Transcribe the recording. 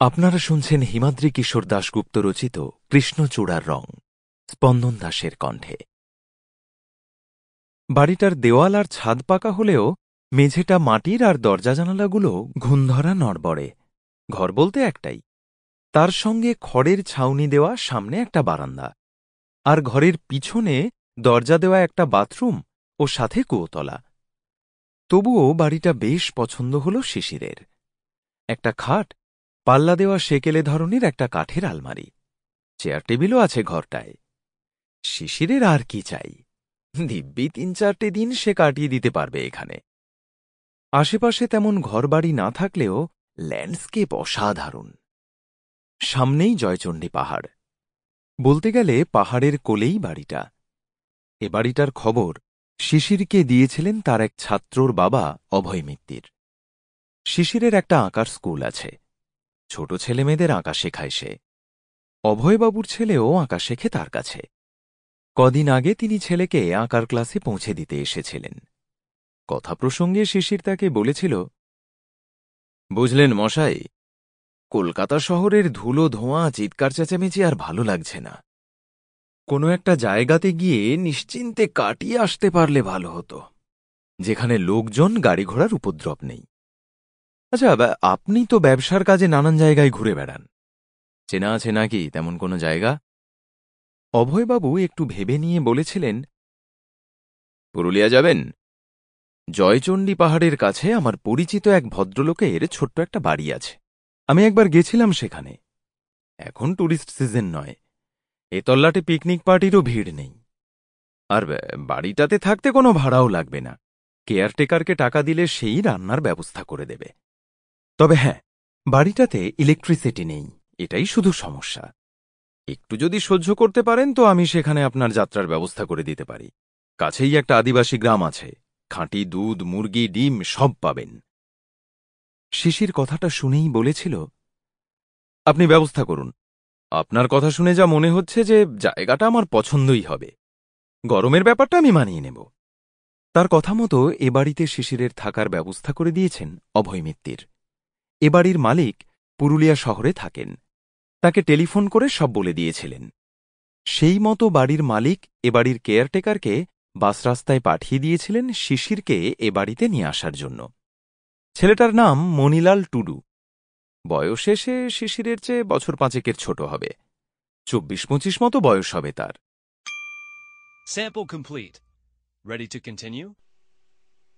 আপনারা শুনছেন হিমাদ্রি কিশোর দাশগুপ্ত রচিত কৃষ্ণচূড়ার রং, স্পন্দন দাসের কণ্ঠে। বাড়িটার দেওয়াল আর ছাদ পাকা হলেও মেঝেটা মাটির আর দরজা জানালাগুলো ঘুণধরা নড়বড়ে। ঘর বলতে একটাই, তার সঙ্গে খড়ের ছাউনি দেওয়া সামনে একটা বারান্দা, আর ঘরের পিছনে দরজা দেওয়া একটা বাথরুম ও সাথে কুয়োতলা। তবুও বাড়িটা বেশ পছন্দ হল শিশিরের। একটা খাট, পাল্লা দেওয়া সেকেলে ধরনের একটা কাঠের আলমারি, চেয়ার টেবিলও আছে ঘরটায়। শিশিরের আর কি চাই? দিব্যি ৩-৪টে দিন সে কাটিয়ে দিতে পারবে এখানে। আশেপাশে তেমন ঘরবাড়ি না থাকলেও ল্যান্ডস্কেপ অসাধারণ। সামনেই জয়চণ্ডী পাহাড়, বলতে গেলে পাহাড়ের কোলেই বাড়িটা। এ বাড়িটার খবর শিশিরকে দিয়েছিলেন তার এক ছাত্রর বাবা অভয় মিত্তির। শিশিরের একটা আঁকার স্কুল আছে, ছোট ছেলেমেয়েদের আঁকা শেখায় সে। অভয়বাবুর ছেলেও আঁকা শেখে তার কাছে। কদিন আগে তিনি ছেলেকে আঁকার ক্লাসে পৌঁছে দিতে এসেছিলেন। কথা প্রসঙ্গে শিশির তাকে বলেছিল, বুঝলেন মশাই, কলকাতা শহরের ধুলো ধোঁয়া চিৎকার চেঁচামেচি আর ভালো লাগছে না। কোনো একটা জায়গাতে গিয়ে নিশ্চিন্তে কাটিয়ে আসতে পারলে ভালো হতো, যেখানে লোকজন গাড়ি ঘোড়ার উপদ্রব নেই। আচ্ছা, আপনি তো ব্যবসার কাজে নানান জায়গায় ঘুরে বেড়ান, চেনা আছে নাকি তেমন কোনো জায়গা? অভয়বাবু একটু ভেবে নিয়ে বলেছিলেন, পুরুলিয়া যাবেন? জয়চণ্ডী পাহাড়ের কাছে আমার পরিচিত এক ভদ্রলোকের ছোট্ট একটা বাড়ি আছে। আমি একবার গেছিলাম সেখানে। এখন টুরিস্ট সিজন নয়, এ তল্লাটে পিকনিক পার্টিরও ভিড় নেই। আর বাড়িটাতে থাকতে কোনো ভাড়াও লাগবে না, কেয়ারটেকারকে টাকা দিলে সেই রান্নার ব্যবস্থা করে দেবে। তবে হ্যাঁ, বাড়িটাতে ইলেকট্রিসিটি নেই, এটাই শুধু সমস্যা। একটু যদি সহ্য করতে পারেন তো আমি সেখানে আপনার যাত্রার ব্যবস্থা করে দিতে পারি। কাছেই একটা আদিবাসী গ্রাম আছে, খাঁটি দুধ, মুরগি, ডিম সব পাবেন। শিশির কথাটা শুনেই বলেছিল, আপনি ব্যবস্থা করুন। আপনার কথা শুনে যা মনে হচ্ছে যে জায়গাটা আমার পছন্দই হবে। গরমের ব্যাপারটা আমি মানিয়ে নেব। তার কথা মতো এ বাড়িতে শিশিরের থাকার ব্যবস্থা করে দিয়েছেন অভয় মিত্তির। এ বাড়ির মালিক পুরুলিয়া শহরে থাকেন, তাকে টেলিফোন করে সব বলে দিয়েছিলেন। সেই মতো বাড়ির মালিক এ বাড়ির কেয়ারটেকারকে বাস রাস্তায় পাঠিয়ে দিয়েছিলেন শিশিরকে এ বাড়িতে নিয়ে আসার জন্য। ছেলেটার নাম মণিলাল টুডু। বয়সে সে শিশিরের চেয়ে বছর ৫-এর ছোট হবে, ২৪-২৫ মতো বয়স হবে তার। Sample complete. Ready to continue?